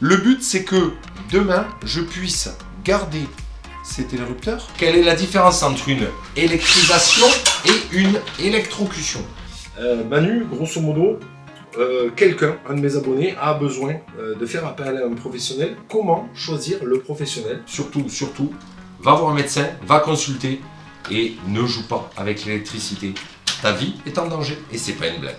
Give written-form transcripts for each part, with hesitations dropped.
Le but, c'est que demain, je puisse garder ces télérupteurs. Quelle est la différence entre une électrisation et une électrocution? Manu, grosso modo, quelqu'un, un de mes abonnés, a besoin de faire appel à un professionnel. Comment choisir le professionnel? Surtout, va voir un médecin, va consulter et ne joue pas avec l'électricité. Ta vie est en danger et c'est pas une blague.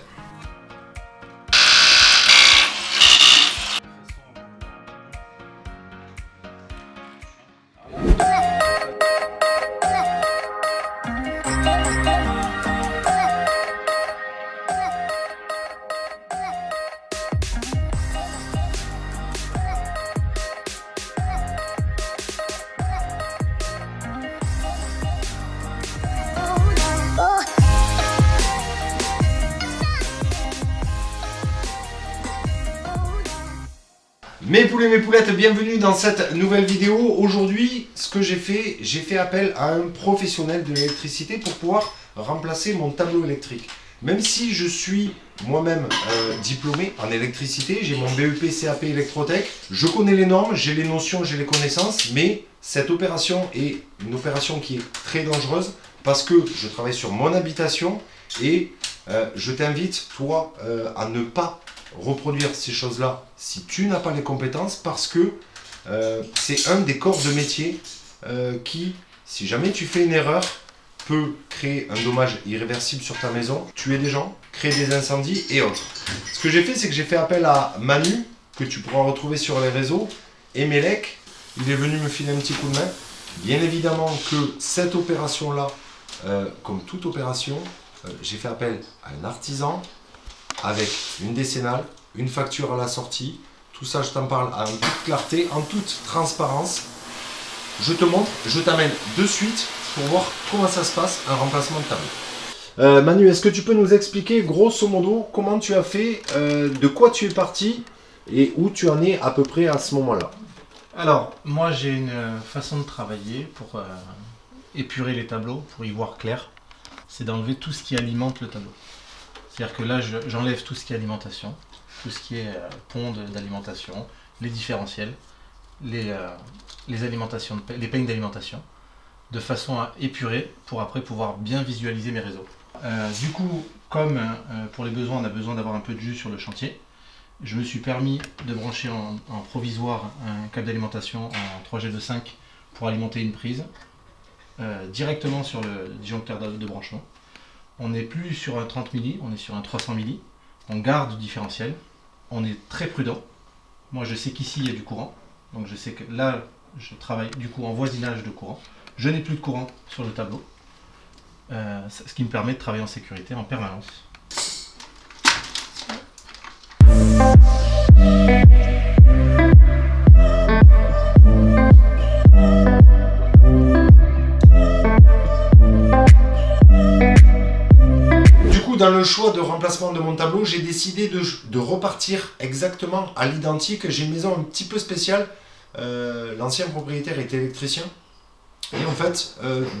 Mes poulets, mes poulettes, bienvenue dans cette nouvelle vidéo. Aujourd'hui, ce que j'ai fait appel à un professionnel de l'électricité pour pouvoir remplacer mon tableau électrique. Même si je suis moi-même diplômé en électricité, j'ai mon BEP CAP électrotech, je connais les normes, j'ai les notions, j'ai les connaissances, mais cette opération est une opération qui est très dangereuse parce que je travaille sur mon habitation et je t'invite, toi, à ne pas reproduire ces choses-là si tu n'as pas les compétences, parce que c'est un des corps de métier qui, si jamais tu fais une erreur, peut créer un dommage irréversible sur ta maison, tuer des gens, créer des incendies et autres. Ce que j'ai fait, c'est que j'ai fait appel à Manu, que tu pourras retrouver sur les réseaux, et Melek, il est venu me filer un petit coup de main. Bien évidemment que cette opération-là, comme toute opération, j'ai fait appel à un artisan, avec une décennale, une facture à la sortie. Tout ça, je t'en parle en toute clarté, en toute transparence. Je te montre, je t'amène de suite pour voir comment ça se passe, un remplacement de tableau. Manu, est-ce que tu peux nous expliquer grosso modo comment tu as fait, de quoi tu es parti et où tu en es à peu près à ce moment-là? Alors, moi j'ai une façon de travailler pour épurer les tableaux, pour y voir clair. C'est d'enlever tout ce qui alimente le tableau. C'est-à-dire que là, j'enlève tout ce qui est alimentation, tout ce qui est pont d'alimentation, les différentiels, les peignes d'alimentation, de façon à épurer pour après pouvoir bien visualiser mes réseaux. Du coup, comme pour les besoins, on a besoin d'avoir un peu de jus sur le chantier, je me suis permis de brancher en provisoire un câble d'alimentation en 3G25 pour alimenter une prise directement sur le disjoncteur de branchement. On n'est plus sur un 30 milli, on est sur un 300 milli. On garde du différentiel. On est très prudent. Moi, je sais qu'ici, il y a du courant. Donc, je sais que là, je travaille du coup en voisinage de courant. Je n'ai plus de courant sur le tableau. Ce qui me permet de travailler en sécurité en permanence. Dans le choix de remplacement de mon tableau, j'ai décidé de repartir exactement à l'identique. J'ai une maison un petit peu spéciale. L'ancien propriétaire était électricien. Et en fait,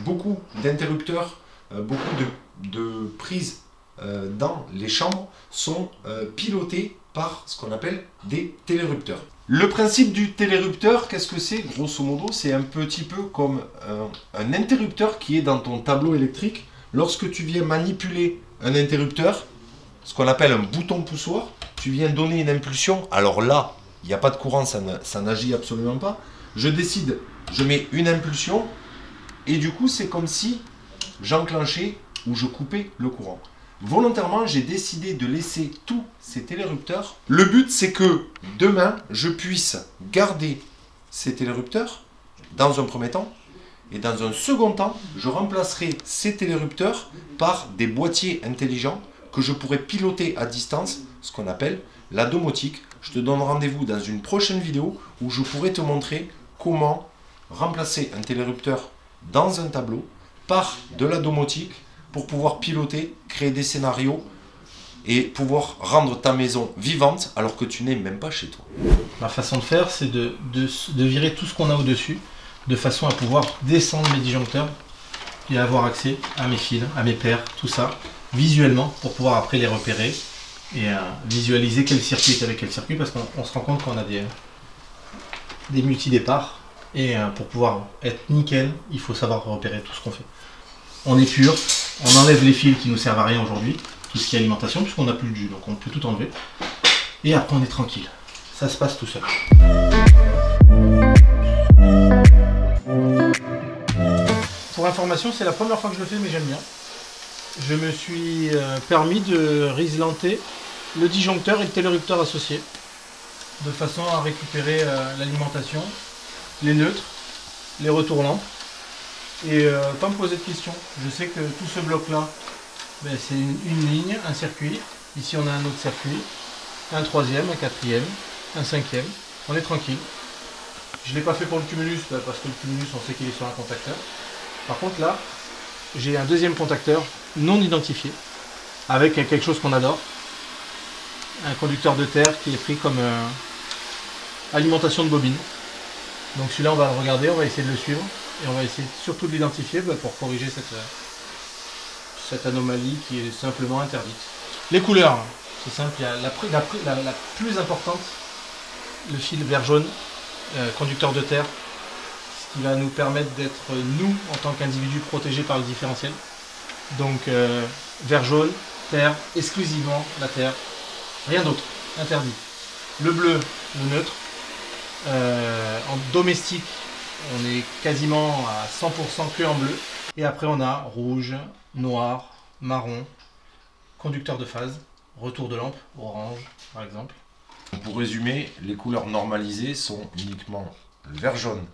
beaucoup d'interrupteurs, beaucoup de prises dans les chambres sont pilotées par ce qu'on appelle des télérupteurs. Le principe du télérupteur, qu'est-ce que c'est? Grosso modo, c'est un petit peu comme un interrupteur qui est dans ton tableau électrique. Lorsque tu viens manipuler un interrupteur, ce qu'on appelle un bouton poussoir, tu viens donner une impulsion. Alors là, il n'y a pas de courant, ça n'agit absolument pas. Je décide, je mets une impulsion et du coup, c'est comme si j'enclenchais ou je coupais le courant. Volontairement, j'ai décidé de laisser tous ces télérupteurs. Le but, c'est que demain, je puisse garder ces télérupteurs dans un premier temps. Et dans un second temps, je remplacerai ces télérupteurs par des boîtiers intelligents que je pourrai piloter à distance, ce qu'on appelle la domotique. Je te donne rendez-vous dans une prochaine vidéo où je pourrai te montrer comment remplacer un télérupteur dans un tableau par de la domotique pour pouvoir piloter, créer des scénarios et pouvoir rendre ta maison vivante alors que tu n'es même pas chez toi. Ma façon de faire, c'est de virer tout ce qu'on a au-dessus, de façon à pouvoir descendre mes disjoncteurs et avoir accès à mes fils, à mes paires, tout ça, visuellement, pour pouvoir après les repérer et visualiser quel circuit est avec quel circuit, parce qu'on se rend compte qu'on a des multi-départs. Et pour pouvoir être nickel, il faut savoir repérer tout ce qu'on fait. On épure, on enlève les fils qui nous servent à rien aujourd'hui, tout ce qui est alimentation, puisqu'on n'a plus de jus, donc on peut tout enlever. Et après on est tranquille. Ça se passe tout seul. Pour information, c'est la première fois que je le fais, mais j'aime bien. Je me suis permis de riselanter le disjoncteur et le télérupteur associés, de façon à récupérer l'alimentation, les neutres, les retours lampes, et pas me poser de questions. Je sais que tout ce bloc là, ben, c'est une ligne, un circuit. Ici on a un autre circuit, un troisième, un quatrième, un cinquième. On est tranquille. Je ne l'ai pas fait pour le cumulus, ben, parce que le cumulus on sait qu'il est sur un contacteur. Par contre là, j'ai un deuxième contacteur non identifié, avec quelque chose qu'on adore, un conducteur de terre qui est pris comme alimentation de bobine. Donc celui-là on va le regarder, on va essayer de le suivre et on va essayer surtout de l'identifier pour corriger cette anomalie qui est simplement interdite. Les couleurs, c'est simple, il y a la plus importante, le fil vert jaune, conducteur de terre, ce qui va nous permettre d'être nous en tant qu'individus protégés par le différentiel. Donc vert jaune, terre, exclusivement la terre, rien d'autre, interdit. Le bleu, le neutre. En domestique, on est quasiment à 100% que en bleu. Et après, on a rouge, noir, marron, conducteur de phase, retour de lampe, orange par exemple. Pour résumer, les couleurs normalisées sont uniquement le vert jaune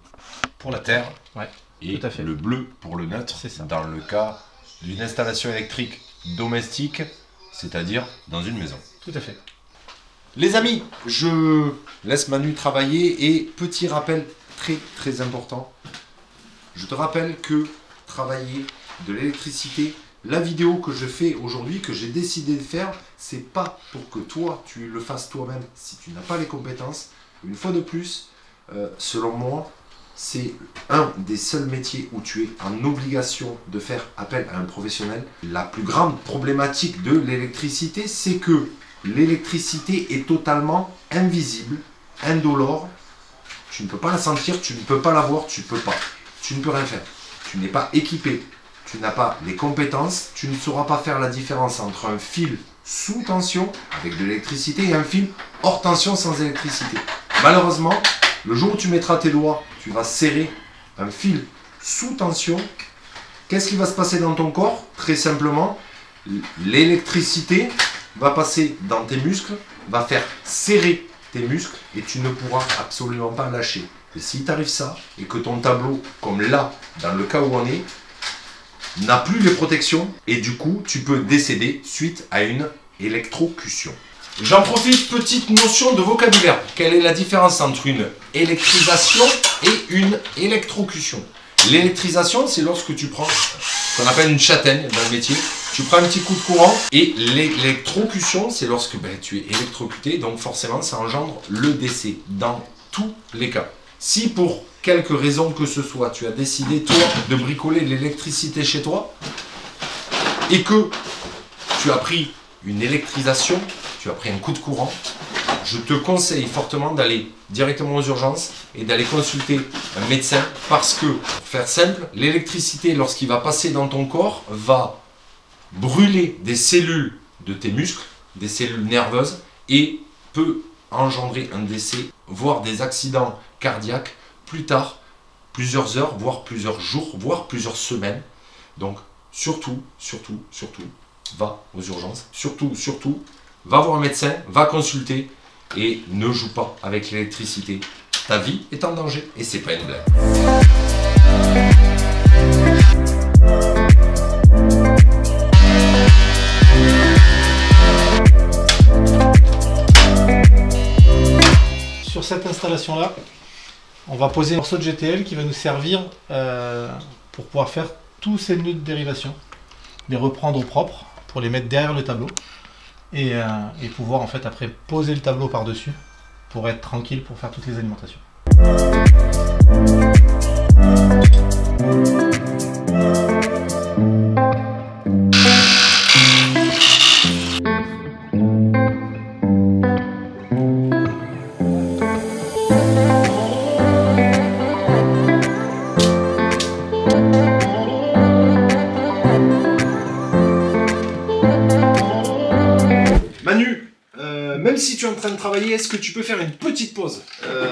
pour la terre, ouais, et tout à fait. Le bleu pour le neutre, dans le cas d'une installation électrique domestique, c'est-à-dire dans une maison. Tout à fait. Les amis, je laisse Manu travailler et petit rappel très important. Je te rappelle que travailler de l'électricité, la vidéo que je fais aujourd'hui, que j'ai décidé de faire, c'est pas pour que toi tu le fasses toi-même si tu n'as pas les compétences. Une fois de plus, selon moi, c'est un des seuls métiers où tu es en obligation de faire appel à un professionnel. La plus grande problématique de l'électricité, c'est que l'électricité est totalement invisible, indolore. Tu ne peux pas la sentir, tu ne peux pas la voir, tu ne peux rien faire. Tu n'es pas équipé, tu n'as pas les compétences, tu ne sauras pas faire la différence entre un fil sous tension avec de l'électricité et un fil hors tension sans électricité. Malheureusement, le jour où tu mettras tes doigts, tu vas serrer un fil sous tension. Qu'est-ce qui va se passer dans ton corps? Très simplement, l'électricité va passer dans tes muscles, va faire serrer tes muscles et tu ne pourras absolument pas lâcher. Et si t'arrive ça et que ton tableau, comme là, dans le cas où on est, n'a plus les protections et du coup tu peux décéder suite à une électrocution. J'en profite, petite notion de vocabulaire. Quelle est la différence entre une électrisation et une électrocution? L'électrisation, c'est lorsque tu prends ce qu'on appelle une châtaigne dans le métier. Tu prends un petit coup de courant. Et l'électrocution, c'est lorsque tu es électrocuté. Donc forcément, ça engendre le décès dans tous les cas. Si pour quelque raison que ce soit, tu as décidé, toi, de bricoler l'électricité chez toi et que tu as pris une électrisation, tu as pris un coup de courant, je te conseille fortement d'aller directement aux urgences et d'aller consulter un médecin parce que, pour faire simple, l'électricité, lorsqu'il va passer dans ton corps, va brûler des cellules de tes muscles, des cellules nerveuses et peut engendrer un décès, voire des accidents cardiaques plus tard, plusieurs heures, voire plusieurs jours, voire plusieurs semaines. Donc, surtout, va aux urgences. Surtout, va voir un médecin, va consulter et ne joue pas avec l'électricité. Ta vie est en danger et c'est pas une blague. Sur cette installation là, on va poser un morceau de GTL qui va nous servir pour pouvoir faire tous ces nœuds de dérivation, les reprendre au propre pour les mettre derrière le tableau et pouvoir en fait après poser le tableau par dessus pour être tranquille pour faire toutes les alimentations. si tu es en train de travailler, est-ce que tu peux faire une petite pause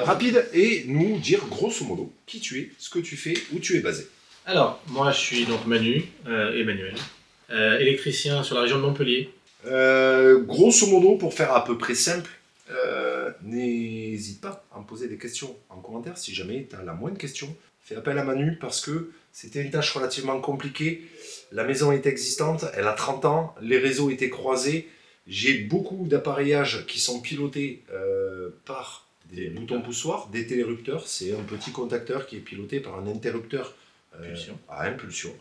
rapide et nous dire grosso modo qui tu es, ce que tu fais, où tu es basé? Alors, moi je suis donc Manu, Emmanuel, électricien sur la région de Montpellier. Grosso modo, pour faire à peu près simple, n'hésite pas à me poser des questions en commentaire si jamais tu as la moindre question. Fais appel à Manu parce que c'était une tâche relativement compliquée. La maison est existante, elle a 30 ans, les réseaux étaient croisés. J'ai beaucoup d'appareillages qui sont pilotés par des boutons poussoirs, des télérupteurs. C'est un petit contacteur qui est piloté par un interrupteur à impulsion.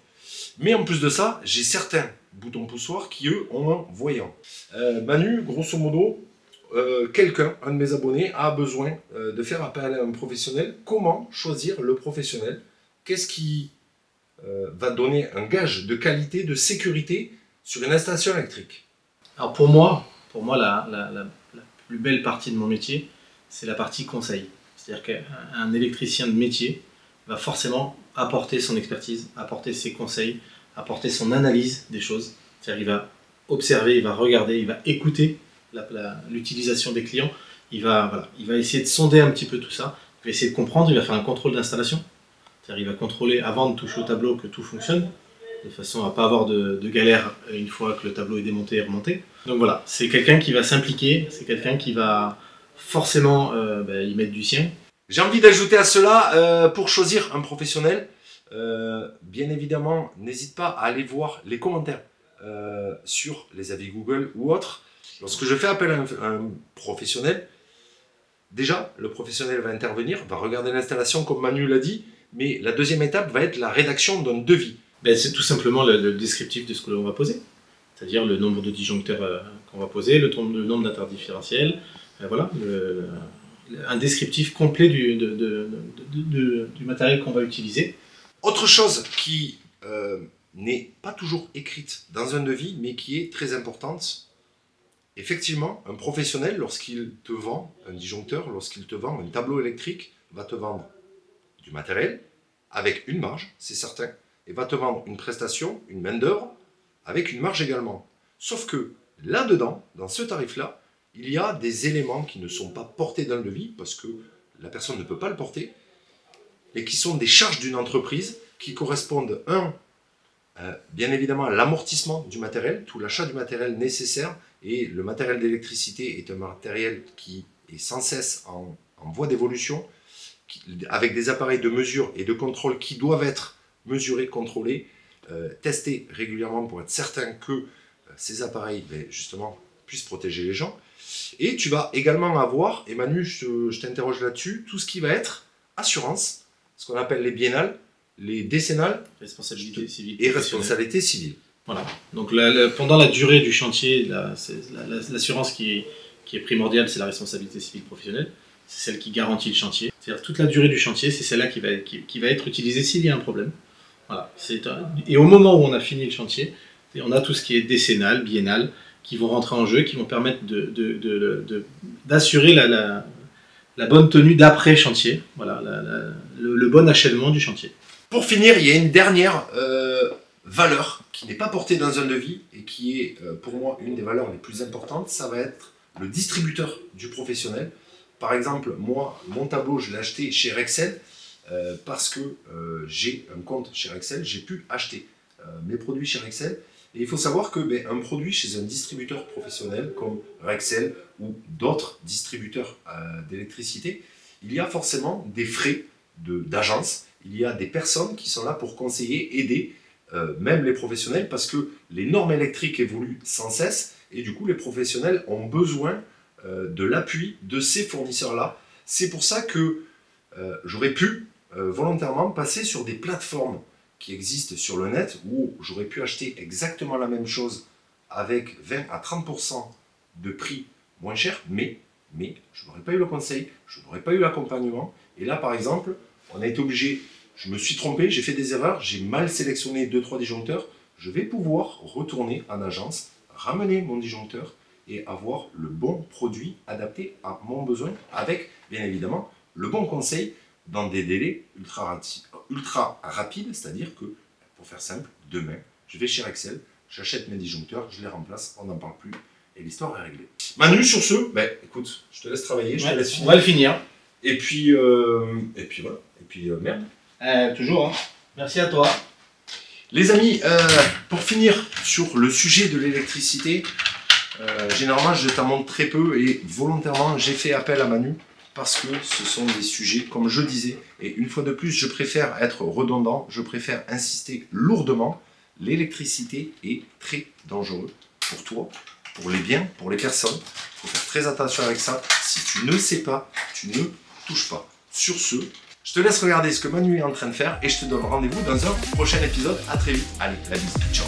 Mais en plus de ça, j'ai certains boutons poussoirs qui, eux, ont un voyant. Manu, grosso modo, quelqu'un, un de mes abonnés, a besoin de faire appel à un professionnel. Comment choisir le professionnel? Qu'est-ce qui va donner un gage de qualité, de sécurité sur une installation électrique? Alors pour moi la plus belle partie de mon métier, c'est la partie conseil. C'est-à-dire qu'un électricien de métier va forcément apporter son expertise, apporter ses conseils, apporter son analyse des choses. C'est-à-dire qu'il va observer, il va regarder, il va écouter l'utilisation des clients, il va essayer de sonder un petit peu tout ça, il va essayer de comprendre, il va faire un contrôle d'installation. C'est-à-dire il va contrôler avant de toucher au tableau que tout fonctionne, de façon à ne pas avoir de galère une fois que le tableau est démonté et remonté. Donc voilà, c'est quelqu'un qui va s'impliquer, c'est quelqu'un qui va forcément y mettre du sien. J'ai envie d'ajouter à cela, pour choisir un professionnel, bien évidemment, n'hésite pas à aller voir les commentaires sur les avis Google ou autres. Lorsque je fais appel à un professionnel, déjà, le professionnel va intervenir, va regarder l'installation comme Manu l'a dit, mais la deuxième étape va être la rédaction d'un devis. C'est tout simplement le descriptif de ce que l'on va poser, c'est-à-dire le nombre de disjoncteurs qu'on va poser, le nombre d'interdifférentiels, voilà, un descriptif complet du matériel qu'on va utiliser. Autre chose qui n'est pas toujours écrite dans un devis, mais qui est très importante, effectivement, un professionnel, lorsqu'il te vend un disjoncteur, lorsqu'il te vend un tableau électrique, va te vendre du matériel avec une marge, c'est certain, et va te vendre une prestation, une main-d'œuvre, avec une marge également. Sauf que là-dedans, dans ce tarif-là, il y a des éléments qui ne sont pas portés dans le devis, parce que la personne ne peut pas le porter, mais qui sont des charges d'une entreprise, qui correspondent, bien évidemment, à l'amortissement du matériel, tout l'achat du matériel nécessaire, et le matériel d'électricité est un matériel qui est sans cesse en voie d'évolution, avec des appareils de mesure et de contrôle qui doivent être mesurés, contrôlés, testés régulièrement pour être certain que ces appareils, justement, puissent protéger les gens. Et tu vas également avoir, et Manu, je t'interroge là-dessus, tout ce qui va être assurance, ce qu'on appelle les biennales, les décennales, responsabilité civile et responsabilité civile. Voilà. Donc pendant la durée du chantier, l'assurance qui est primordiale, c'est la responsabilité civile professionnelle. C'est celle qui garantit le chantier. C'est-à-dire toute la durée du chantier, c'est celle-là qui va être utilisée s'il y a un problème. Voilà. Et au moment où on a fini le chantier, on a tout ce qui est décennal, biennal, qui vont rentrer en jeu, qui vont permettre d'assurer la bonne tenue d'après-chantier, voilà, le bon achèvement du chantier. Pour finir, il y a une dernière valeur qui n'est pas portée dans un devis et qui est pour moi une des valeurs les plus importantes, ça va être le distributeur du professionnel. Par exemple, moi, mon tableau, je l'ai acheté chez Rexel parce que j'ai un compte chez Rexel, j'ai pu acheter mes produits chez Rexel. Et il faut savoir que un produit chez un distributeur professionnel comme Rexel ou d'autres distributeurs d'électricité, il y a forcément des frais d'agence, il y a des personnes qui sont là pour conseiller, aider, même les professionnels, parce que les normes électriques évoluent sans cesse, et du coup les professionnels ont besoin de l'appui de ces fournisseurs-là. C'est pour ça que j'aurais pu volontairement passer sur des plateformes qui existent sur le net, où j'aurais pu acheter exactement la même chose avec 20 à 30% de prix moins cher, mais je n'aurais pas eu le conseil, je n'aurais pas eu l'accompagnement. Et là, par exemple, on a été obligé, je me suis trompé, j'ai fait des erreurs, j'ai mal sélectionné 2-3 disjoncteurs. Je vais pouvoir retourner en agence, ramener mon disjoncteur et avoir le bon produit adapté à mon besoin, avec, bien évidemment, le bon conseil dans des délais ultra rapides, c'est-à-dire que, pour faire simple, demain, je vais chez Rexel, j'achète mes disjoncteurs, je les remplace, on n'en parle plus, et l'histoire est réglée. Manu, sur ce, ben, écoute, je te laisse travailler, je te laisse finir. On va le finir. Et puis voilà. Et puis merde. Toujours, hein. Merci à toi. Les amis, pour finir sur le sujet de l'électricité, généralement je t'en montre très peu et volontairement j'ai fait appel à Manu parce que ce sont des sujets, comme je disais, et une fois de plus je préfère être redondant, je préfère insister lourdement. L'électricité est très dangereux pour toi, pour les biens, pour les personnes. Il faut faire très attention avec ça. Si tu ne sais pas, tu ne touches pas. Sur ce, je te laisse regarder ce que Manu est en train de faire et je te donne rendez-vous dans un prochain épisode. À très vite. Allez, la bise. Ciao.